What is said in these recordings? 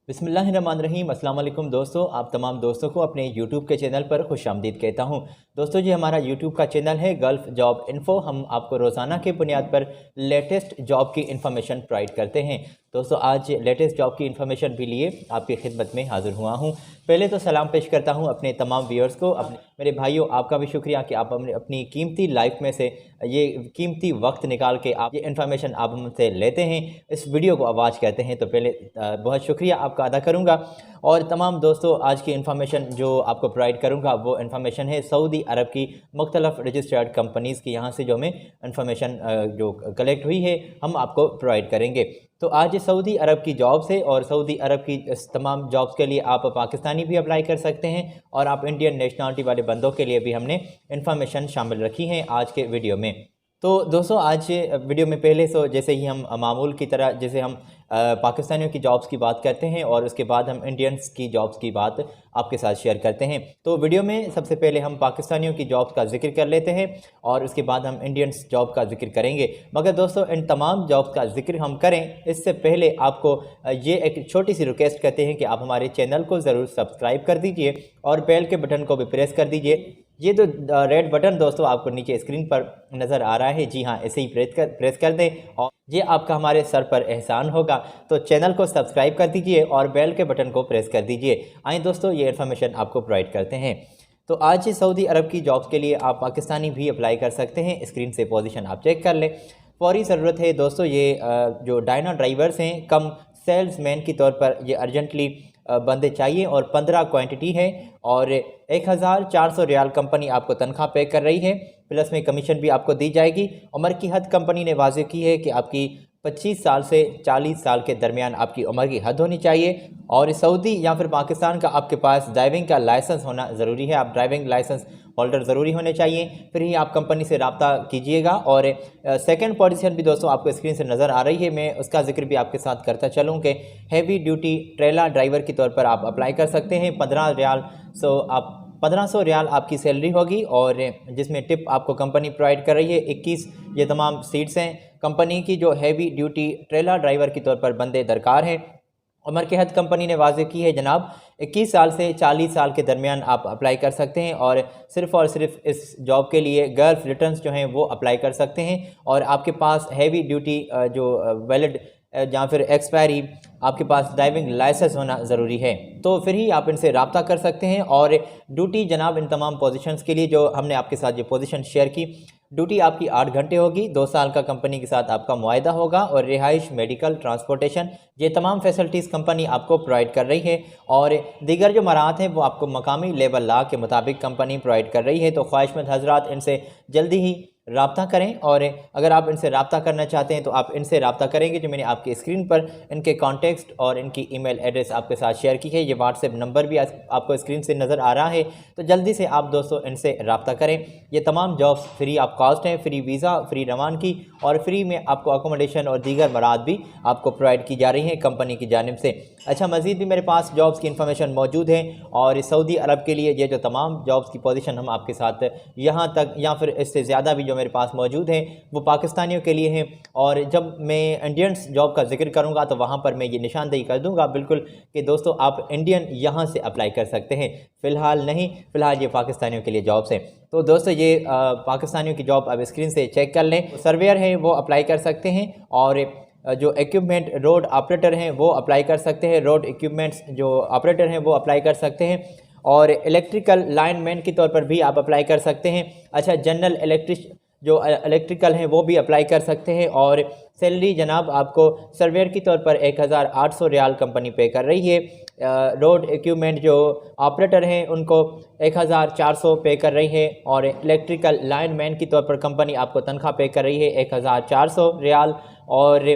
बिस्मिल्लाहिर्रहमानिर्रहीम। अस्सलाम वालेकुम दोस्तों, आप तमाम दोस्तों को अपने यूट्यूब के चैनल पर खुशामदीद कहता हूं। दोस्तों जी, हमारा यूट्यूब का चैनल है गल्फ़ जॉब इन्फ़ो। हम आपको रोज़ाना के बुनियाद पर लेटेस्ट जॉब की इन्फॉर्मेशन प्रोवाइड करते हैं। दोस्तों, आज लेटेस्ट जॉब की इन्फॉर्मेशन भी लिए आपकी खिदमत में हाज़िर हुआ हूँ। पहले तो सलाम पेश करता हूँ अपने तमाम व्यूअर्स को। अपने मेरे भाइयों, आपका भी शुक्रिया कि आप अपनी कीमती लाइफ में से ये कीमती वक्त निकाल के आप ये इन्फॉर्मेशन आप हमसे लेते हैं, इस वीडियो को आवाज़ कहते हैं। तो पहले बहुत शुक्रिया आपका अदा करूँगा। और तमाम दोस्तों, आज की इन्फॉर्मेशन जो आपको प्रोवाइड करूँगा वो इन्फॉर्मेशन है सऊदी अरब की मुख्तलिफ रजिस्टर्ड कंपनीज़ की। यहाँ से जो हमें इन्फॉर्मेशन जो कलेक्ट हुई है हम आपको प्रोवाइड करेंगे। तो आज सऊदी अरब की जॉब्स है और सऊदी अरब की इस तमाम जॉब्स के लिए आप पाकिस्तानी भी अप्लाई कर सकते हैं और आप इंडियन नेशनलिटी वाले बंदों के लिए भी हमने इन्फॉर्मेशन शामिल रखी है आज के वीडियो में। तो दोस्तों, आज वीडियो में पहले तो जैसे ही हम मामूल की तरह जैसे हम पाकिस्तानियों की जॉब्स की बात करते हैं और उसके बाद हम इंडियंस की जॉब्स की बात आपके साथ शेयर करते हैं। तो वीडियो में सबसे पहले हम पाकिस्तानियों की जॉब्स का जिक्र कर लेते हैं और उसके बाद हम इंडियंस जॉब का जिक्र करेंगे। मगर दोस्तों, इन तमाम जॉब्स का जिक्र हम करें इससे पहले आपको ये एक छोटी सी रिक्वेस्ट करते हैं कि आप हमारे चैनल को ज़रूर सब्सक्राइब कर दीजिए और बेल के बटन को भी प्रेस कर दीजिए। ये तो रेड बटन दोस्तों आपको नीचे स्क्रीन पर नज़र आ रहा है, जी हाँ, ऐसे ही प्रेस कर दें और ये आपका हमारे सर पर एहसान होगा। तो चैनल को सब्सक्राइब कर दीजिए और बेल के बटन को प्रेस कर दीजिए। आइए दोस्तों, ये इन्फॉर्मेशन आपको प्रोवाइड करते हैं। तो आज सऊदी अरब की जॉब्स के लिए आप पाकिस्तानी भी अप्लाई कर सकते हैं। स्क्रीन से पोजीशन आप चेक कर लें। फौरी ज़रूरत है दोस्तों, ये जो डायना ड्राइवर्स हैं कम सेल्समैन के तौर पर ये अर्जेंटली बंदे चाहिए और 15 क्वांटिटी है और 1400 रियाल कंपनी आपको तनख्वाह पे कर रही है, प्लस में कमीशन भी आपको दी जाएगी। उम्र की हद कंपनी ने वाज़ेह की है कि आपकी 25 साल से 40 साल के दरमियान आपकी उम्र की हद होनी चाहिए और सऊदी या फिर पाकिस्तान का आपके पास ड्राइविंग का लाइसेंस होना ज़रूरी है। आप ड्राइविंग लाइसेंस होल्डर ज़रूरी होने चाहिए, फिर ही आप कंपनी से रब्ता कीजिएगा। और सेकंड पोजीशन भी दोस्तों आपको स्क्रीन से नज़र आ रही है, मैं उसका जिक्र भी आपके साथ करता चलूँ कि हैवी ड्यूटी ट्रेलर ड्राइवर के तौर पर आप अप्लाई कर सकते हैं। 15 रियाल आप 1500 रियाल आपकी सैलरी होगी और जिसमें टिप आपको कंपनी प्रोवाइड कर रही है। 21 ये तमाम सीट्स हैं कंपनी की जो हैवी ड्यूटी ट्रेलर ड्राइवर के तौर पर बंदे दरकार हैं। उम्र की हद कंपनी ने वाज़ेह की है जनाब 21 साल से 40 साल के दरमियान आप अप्लाई कर सकते हैं और सिर्फ इस जॉब के लिए गल्फ़ रिटर्न्स जो हैं वो अप्लाई कर सकते हैं और आपके पास हैवी ड्यूटी जो वैलिड या फिर एक्सपायरी आपके पास ड्राइविंग लाइसेंस होना ज़रूरी है, तो फिर ही आप इनसे रब्ता कर सकते हैं। और ड्यूटी जनाब इन तमाम पोजीशंस के लिए जो हमने आपके साथ जो पोजीशन शेयर की, ड्यूटी आपकी 8 घंटे होगी, 2 साल का कंपनी के साथ आपका मुआहदा होगा और रिहाइश, मेडिकल, ट्रांसपोर्टेशन ये तमाम फैसिलिटीज़ कंपनी आपको प्रोवाइड कर रही है और दीगर जो मराहत हैं वो आपको मकामी लेबर लॉ के मुताबिक कंपनी प्रोवाइड कर रही है। तो ख्वाहिशमंद हजरात इनसे जल्दी ही रब्ता करें और अगर आप इनसे रब्ता करना चाहते हैं तो आप इनसे रब्ता करेंगे जो मैंने आपकी स्क्रीन पर इनके कॉन्टेक्स्ट और इनकी ईमेल एड्रेस आपके साथ शेयर की है। ये व्हाट्सएप नंबर भी आपको स्क्रीन से नज़र आ रहा है, तो जल्दी से आप दोस्तों इनसे रब्ता करें। ये तमाम जॉब्स फ्री ऑफ कॉस्ट हैं, फ्री वीज़ा, फ्री रवान की और फ्री में आपको अकोमोडेशन और दीगर मराद भी आपको प्रोवाइड की जा रही हैं कंपनी की जानिब से। अच्छा, मज़ीद भी मेरे पास जॉब्स की इन्फॉर्मेशन मौजूद है और सऊदी अरब के लिए ये जो तमाम जॉब्स की पोजीशन हम आपके साथ यहाँ तक या फिर इससे ज़्यादा भी जो मेरे पास मौजूद हैं वो पाकिस्तानियों के लिए हैं। और जब मैं इंडियंस जॉब का जिक्र करूँगा तो वहाँ पर मैं ये निशानदेही कर दूँगा बिल्कुल कि दोस्तों आप इंडियन यहाँ से अप्लाई कर सकते हैं, फ़िलहाल नहीं, फ़िलहाल ये पाकिस्तानियों के लिए जॉब्स हैं। तो दोस्तों, ये पाकिस्तानियों की जॉब अब स्क्रीन से चेक कर लें। सर्वेयर हैं वो अप्लाई कर सकते हैं और जो इक्विपमेंट रोड ऑपरेटर हैं वो अप्लाई कर सकते हैं, रोड इक्विपमेंट्स जो ऑपरेटर हैं वो अप्लाई कर सकते हैं और इलेक्ट्रिकल लाइनमैन के तौर पर भी आप अप्लाई कर सकते हैं। अच्छा, जनरल इलेक्ट्रिकल हैं वो भी अप्लाई कर सकते हैं और सैलरी जनाब आपको सर्वेयर के तौर पर 1800 रियाल कंपनी पे कर रही है। रोड इक्विपमेंट जो ऑपरेटर हैं उनको 1400 पे कर रही है और इलेक्ट्रिकल लाइनमैन के तौर पर कंपनी आपको तनख्वाह पे कर रही है 1400 रियाल और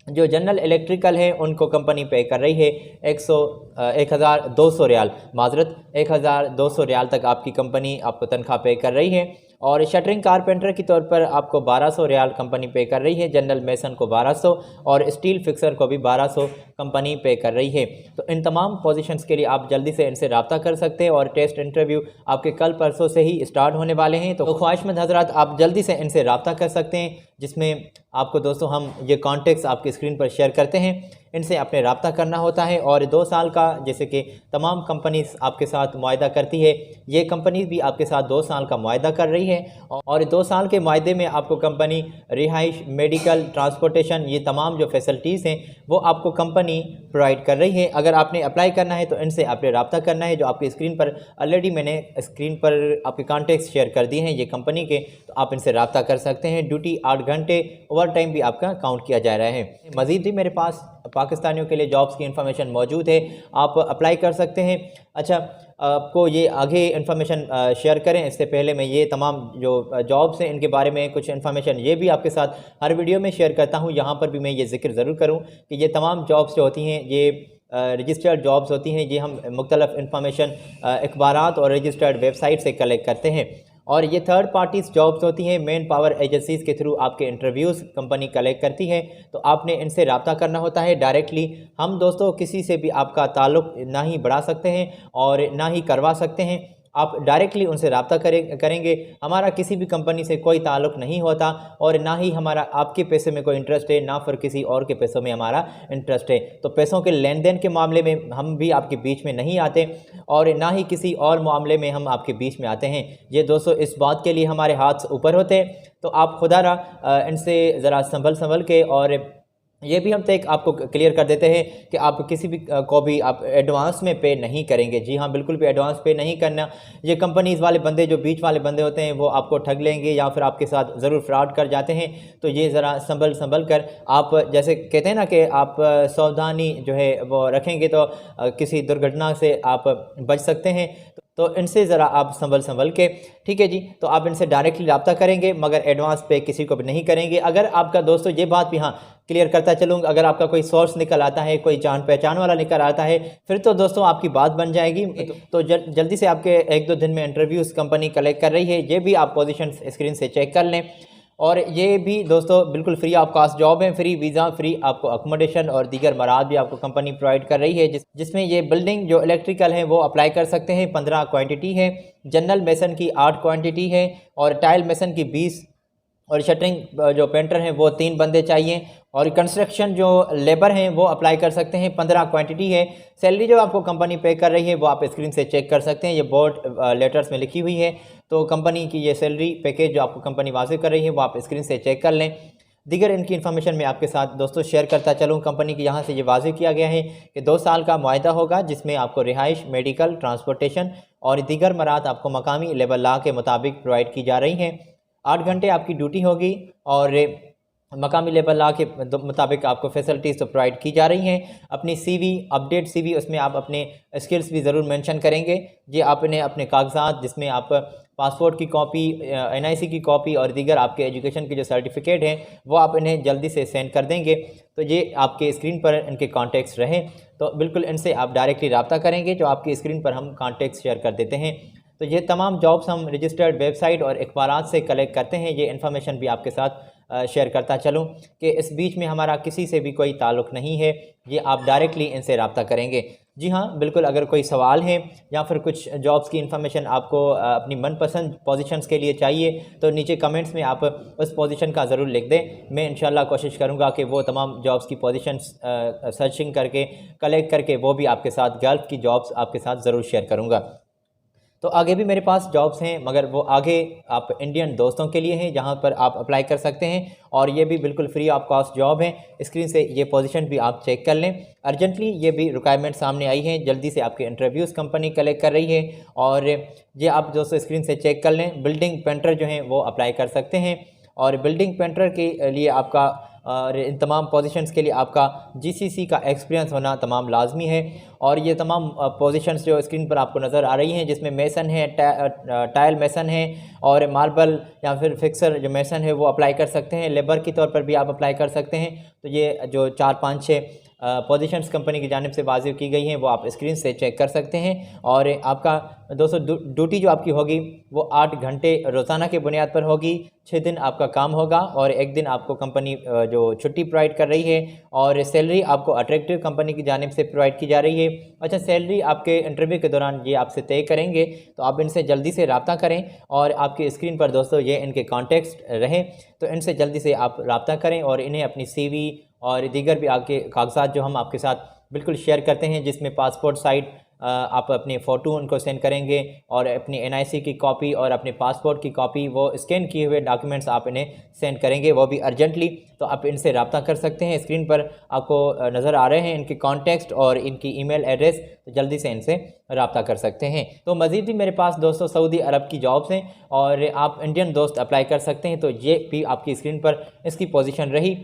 जो जनरल इलेक्ट्रिकल है उनको कंपनी पे कर रही है 1200 रियाल, माजरत 1200 रियाल तक आपकी कंपनी आपको तनख्वाह पे कर रही है। और शटरिंग कारपेंटर के तौर पर आपको 1200 रियाल कंपनी पे कर रही है, जनरल मेसन को 1200 और स्टील फिक्सर को भी 1200 कंपनी पे कर रही है। तो इन तमाम पोजीशंस के लिए आप जल्दी से इनसे रब्ता कर सकते हैं और टेस्ट इंटरव्यू आपके कल परसों से ही स्टार्ट होने वाले हैं। तो ख्वाहिशमंद हजरात आप जल्दी से इनसे रब्ता कर सकते हैं, जिसमें आपको दोस्तों हम ये कॉन्टेक्ट्स आपकी स्क्रीन पर शेयर करते हैं। इनसे आपने रब्ता करना होता है। और 2 साल का जैसे कि तमाम कंपनीज आपके साथ मुआहदा करती है, ये कंपनी भी आपके साथ 2 साल का मुआहदा कर रही है। और 2 साल के मुआहदे में आपको कंपनी रिहाइश, मेडिकल, ट्रांसपोर्टेशन, ये तमाम जो फैसिलिटीज़ हैं वो आपको कंपनी प्रोवाइड कर रही है। अगर आपने अप्लाई करना है तो इनसे आपने रब्ता करना है, जो आपकी स्क्रीन पर ऑलरेडी मैंने स्क्रीन पर आपके कॉन्टैक्ट्स शेयर कर दिए हैं ये कंपनी के, तो आप इनसे रब्ता कर सकते हैं। ड्यूटी 8 घंटे, ओवर टाइम भी आपका काउंट किया जा रहा है। मज़ीद भी मेरे पास पाकिस्तानियों के लिए जॉब्स की इन्फॉर्मेशन मौजूद है, आप अप्लाई कर सकते हैं। अच्छा, आपको ये आगे इन्फॉर्मेशन शेयर करें इससे पहले मैं ये तमाम जो जॉब्स हैं इनके बारे में कुछ इन्फॉर्मेशन ये भी आपके साथ हर वीडियो में शेयर करता हूँ। यहाँ पर भी मैं ये ज़िक्र ज़रूर करूँ कि ये तमाम जॉब्स जो होती हैं ये रजिस्टर्ड जॉब्स होती हैं। ये हम मुख्तलिफ इन्फॉर्मेशन अखबारात और रजिस्टर्ड वेबसाइट से कलेक्ट करते हैं। और ये थर्ड पार्टीज़ जॉब्स होती हैं, मेन पावर एजेंसीज़ के थ्रू आपके इंटरव्यूज़ कंपनी कलेक्ट करती है, तो आपने इनसे रब्ता करना होता है डायरेक्टली। हम दोस्तों किसी से भी आपका ताल्लुक़ ना ही बढ़ा सकते हैं और ना ही करवा सकते हैं, आप डायरेक्टली उनसे रब्ता करेंगे। हमारा किसी भी कंपनी से कोई ताल्लुक़ नहीं होता और ना ही हमारा आपके पैसे में कोई इंटरेस्ट है, ना फिर किसी और के पैसों में हमारा इंटरेस्ट है। तो पैसों के लेन देन के मामले में हम भी आपके बीच में नहीं आते और ना ही किसी और मामले में हम आपके बीच में आते हैं। ये दोस्तों इस बात के लिए हमारे हाथ से ऊपर होते हैं, तो आप खुदारा इनसे ज़रा संभल के, और ये भी हम तो एक आपको क्लियर कर देते हैं कि आप किसी भी को भी आप एडवांस में पे नहीं करेंगे। जी हाँ, बिल्कुल भी एडवांस पे नहीं करना। ये कंपनीज़ वाले बंदे, जो बीच वाले बंदे होते हैं, वो आपको ठग लेंगे या फिर आपके साथ ज़रूर फ्रॉड कर जाते हैं। तो ये ज़रा संभल कर आप, जैसे कहते हैं ना कि आप सावधानी जो है वो रखेंगे तो किसी दुर्घटना से आप बच सकते हैं। तो इनसे ज़रा आप संभल के, ठीक है जी, तो आप इनसे डायरेक्टली रब्ता करेंगे मगर एडवांस पे किसी को भी नहीं करेंगे। अगर आपका दोस्तों ये बात भी, हाँ क्लियर करता चलूँगा, अगर आपका कोई सोर्स निकल आता है, कोई जान पहचान वाला निकल आता है, फिर तो दोस्तों आपकी बात बन जाएगी। तो जल्दी से आपके 1-2 दिन में इंटरव्यूज़ कंपनी कलेक्ट कर रही है, ये भी आप पोजीशन स्क्रीन से चेक कर लें। और ये भी दोस्तों बिल्कुल फ्री ऑफ कास्ट जॉब है, फ्री वीज़ा, फ्री आपको अकोमोडेशन और दीगर मराद भी आपको कंपनी प्रोवाइड कर रही है, जिसमें ये बिल्डिंग जो इलेक्ट्रिकल है वो अप्लाई कर सकते हैं, 15 क्वांटिटी है, जनरल मेसन की 8 क्वांटिटी है, और टाइल मेसन की 20, और शटरिंग जो पेंटर हैं वो 3 बंदे चाहिए, और कंस्ट्रक्शन जो लेबर हैं वो अप्लाई कर सकते हैं, 15 क्वांटिटी है। सैलरी जो आपको कंपनी पे कर रही है वो आप स्क्रीन से चेक कर सकते हैं, ये बोर्ड लेटर्स में लिखी हुई है। तो कंपनी की ये सैलरी पैकेज जो आपको कंपनी वाज़े कर रही है वो आप स्क्रीन से चेक कर लें। दीगर इनकी इन्फॉर्मेशन मैं आपके साथ दोस्तों शेयर करता चलूँ। कंपनी की यहाँ से ये वाज़े किया गया है कि 2 साल का मुआहदा होगा, जिसमें आपको रिहाइश, मेडिकल, ट्रांसपोर्टेशन और दीगर मराद आपको मकामी लेबर लॉ के मुताबिक प्रोवाइड की जा रही हैं। 8 घंटे आपकी ड्यूटी होगी और मकामी लेबर लॉ के मुताबिक आपको फैसिलिटीज़ तो प्रोवाइड की जा रही हैं। अपनी सीवी, अपडेट सीवी, उसमें आप अपने स्किल्स भी ज़रूर मेंशन करेंगे। ये आपने अपने कागजात, जिसमें आप पासपोर्ट की कॉपी, NIC की कॉपी और दीगर आपके एजुकेशन के जो सर्टिफिकेट हैं वो आप इन्हें जल्दी से सेंड कर देंगे। तो ये आपके स्क्रीन पर इनके कॉन्टैक्ट्स रहें, तो बिल्कुल इनसे आप डायरेक्टली रब्ता करेंगे, जो आपकी स्क्रीन पर हम कॉन्टैक्ट्स शेयर कर देते हैं। तो ये तमाम जॉब्स हम रजिस्टर्ड वेबसाइट और अखबारात से कलेक्ट करते हैं। ये इन्फॉर्मेशन भी आपके साथ शेयर करता चलूँ कि इस बीच में हमारा किसी से भी कोई ताल्लुक़ नहीं है, ये आप डायरेक्टली इनसे रब्ता करेंगे। जी हाँ, बिल्कुल, अगर कोई सवाल है या फिर कुछ जॉब्स की इन्फॉर्मेशन आपको अपनी मनपसंद पोजीशंस के लिए चाहिए तो नीचे कमेंट्स में आप उस पोजीशन का ज़रूर लिख दें। मैं इंशाल्लाह कोशिश करूँगा कि वो तमाम जॉब्स की पोजीशंस सर्चिंग करके, कलेक्ट करके वो भी आपके साथ, गल्फ़ की जॉब्स आपके साथ ज़रूर शेयर करूँगा। तो आगे भी मेरे पास जॉब्स हैं, मगर वो आगे आप इंडियन दोस्तों के लिए हैं, जहां पर आप अप्लाई कर सकते हैं, और ये भी बिल्कुल फ्री ऑफ कॉस्ट जॉब है। स्क्रीन से ये पोजीशन भी आप चेक कर लें। अर्जेंटली ये भी रिक्वायरमेंट सामने आई है, जल्दी से आपके इंटरव्यूज़ कंपनी कलेक्ट कर रही है, और ये आप दोस्तों स्क्रीन से चेक कर लें। बिल्डिंग पेंटर जो हैं वो अप्लाई कर सकते हैं, और बिल्डिंग पेंटर के लिए आपका और इन तमाम पोजीशंस के लिए आपका GCC का एक्सपीरियंस होना तमाम लाजमी है। और ये तमाम पोजीशंस जो स्क्रीन पर आपको नज़र आ रही हैं, जिसमें मेसन है, टाइल मेसन है, और मार्बल या फिर फिक्सर जो मेसन है वो अप्लाई कर सकते हैं। लेबर के तौर पर भी आप अप्लाई कर सकते हैं। तो ये जो 4, 5, 6 पोजीशंस कंपनी की जानिब से वाजिब की गई हैं वो आप स्क्रीन से चेक कर सकते हैं। और आपका दोस्तों ड्यूटी जो आपकी होगी वो 8 घंटे रोज़ाना के बुनियाद पर होगी। 6 दिन आपका काम होगा और 1 दिन आपको कंपनी जो छुट्टी प्रोवाइड कर रही है, और सैलरी आपको अट्रैक्टिव कंपनी की जानिब से प्रोवाइड की जा रही है। अच्छा, सैलरी आपके इंटरव्यू के दौरान ये आपसे तय करेंगे, तो आप इनसे जल्दी से रब्ता करें। और आपकी स्क्रीन पर दोस्तों ये इनके कॉन्टैक्ट्स रहें, तो इनसे जल्दी से आप रब्ता करें और इन्हें अपनी CV और दीगर भी आपके कागजात जो हम आपके साथ बिल्कुल शेयर करते हैं, जिसमें पासपोर्ट साइज़ आप अपने फ़ोटो उनको सेंड करेंगे और अपनी एनआईसी की कॉपी और अपने पासपोर्ट की कॉपी, वो स्कैन किए हुए डॉक्यूमेंट्स आप इन्हें सेंड करेंगे, वो भी अर्जेंटली। तो आप इनसे रब्ता कर सकते हैं। स्क्रीन पर आपको नज़र आ रहे हैं इनके कॉन्टेक्स्ट और इनकी ईमेल एड्रेस, तो जल्दी से इनसे रब्ता कर सकते हैं। तो मज़ीद भी मेरे पास दोस्तों सऊदी अरब की जॉब्स हैं और आप इंडियन दोस्त अप्लाई कर सकते हैं। तो ये भी आपकी स्क्रीन पर इसकी पोजीशन रही।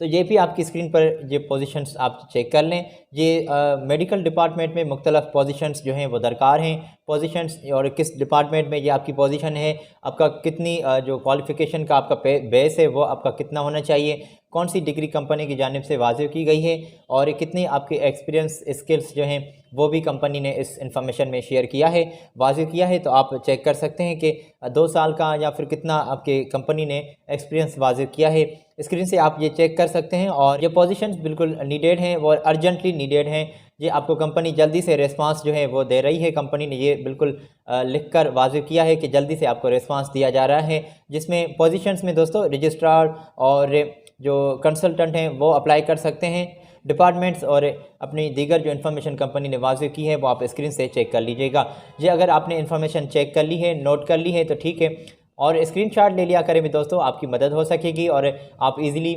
तो ये भी आपकी स्क्रीन पर ये पोजीशंस आप चेक कर लें। ये मेडिकल डिपार्टमेंट में मुख्तलिफ पोजीशंस जो हैं वो दरकार हैं पोजीशंस, और किस डिपार्टमेंट में ये आपकी पोजीशन है, आपका कितनी जो क्वालिफ़िकेशन का आपका बेस है वो आपका कितना होना चाहिए, कौन सी डिग्री कंपनी की जानिब से वाज़िब की गई है, और कितनी आपके एक्सपीरियंस स्किल्स जो हैं वो भी कंपनी ने इस इंफॉर्मेशन में शेयर किया है, वाज़िब किया है। तो आप चेक कर सकते हैं कि 2 साल का या फिर कितना आपके कंपनी ने एक्सपीरियंस वाज़िब किया है। स्क्रीन से आप ये चेक कर सकते हैं। और ये पोजीशंस बिल्कुल नीडेड हैं और अर्जेंटली नीडेड हैं। ये आपको कंपनी जल्दी से रिस्पांस जो है वो दे रही है। कंपनी ने ये बिल्कुल लिख कर वाज़िब किया है कि जल्दी से आपको रिस्पांस दिया जा रहा है, जिसमें पोजीशंस में दोस्तों रजिस्ट्रार और जो कंसल्टेंट हैं वो अप्लाई कर सकते हैं। डिपार्टमेंट्स और अपनी दीगर जो इन्फॉर्मेशन कंपनी ने वाज़िब की है वो आप स्क्रीन से चेक कर लीजिएगा। ये अगर आपने इन्फॉर्मेशन चेक कर ली है, नोट कर ली है, तो ठीक है, और स्क्रीनशॉट ले लिया करें भी दोस्तों, आपकी मदद हो सकेगी और आप इजीली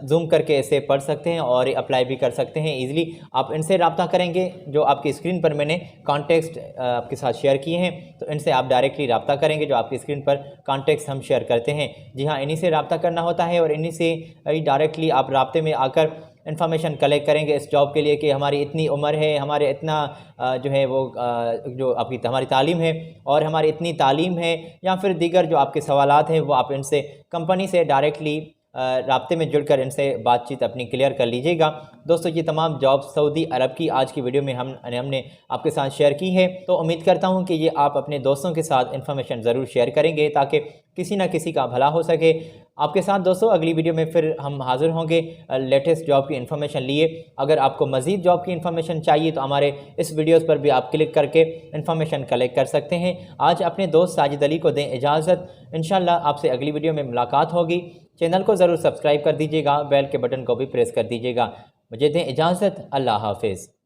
जूम करके इसे पढ़ सकते हैं और अप्लाई भी कर सकते हैं इजीली। आप इनसे रब्ता करेंगे, जो आपकी स्क्रीन पर मैंने कॉन्टेक्स्ट आपके साथ शेयर किए हैं, तो इनसे आप डायरेक्टली रब्ता करेंगे। जो आपकी स्क्रीन पर कॉन्टेक्स्ट हम शेयर करते हैं, जी हाँ, इन्हीं से रब्ता करना होता है और इन्हीं से डायरेक्टली आप रब्ते में आकर इन्फॉर्मेशन कलेक्ट करेंगे इस जॉब के लिए कि हमारी इतनी उम्र है, हमारे इतना जो है वो जो आपकी हमारी तालीम है और हमारी इतनी तालीम है, या फिर दीगर जो आपके सवालात हैं वो आप इनसे कंपनी से डायरेक्टली राब्ते में जुड़कर इनसे बातचीत अपनी क्लियर कर लीजिएगा। दोस्तों ये तमाम जॉब सऊदी अरब की आज की वीडियो में हमने आपके साथ शेयर की है। तो उम्मीद करता हूँ कि ये आप अपने दोस्तों के साथ इन्फॉर्मेशन ज़रूर शेयर करेंगे ताकि किसी ना किसी का भला हो सके। आपके साथ दोस्तों अगली वीडियो में फिर हम हाज़िर होंगे लेटेस्ट जॉब की इन्फॉर्मेशन लिए। अगर आपको मज़ीद जॉब की इन्फॉर्मेशन चाहिए तो हमारे इस वीडियोस पर भी आप क्लिक करके इन्फॉर्मेशन कलेक्ट कर सकते हैं। आज अपने दोस्त साजिद अली को दें इजाज़त। इंशाल्लाह आपसे अगली वीडियो में मुलाकात होगी। चैनल को ज़रूर सब्सक्राइब कर दीजिएगा, बेल के बटन को भी प्रेस कर दीजिएगा। मुझे दें इजाज़त। अल्लाह हाफ़िज़।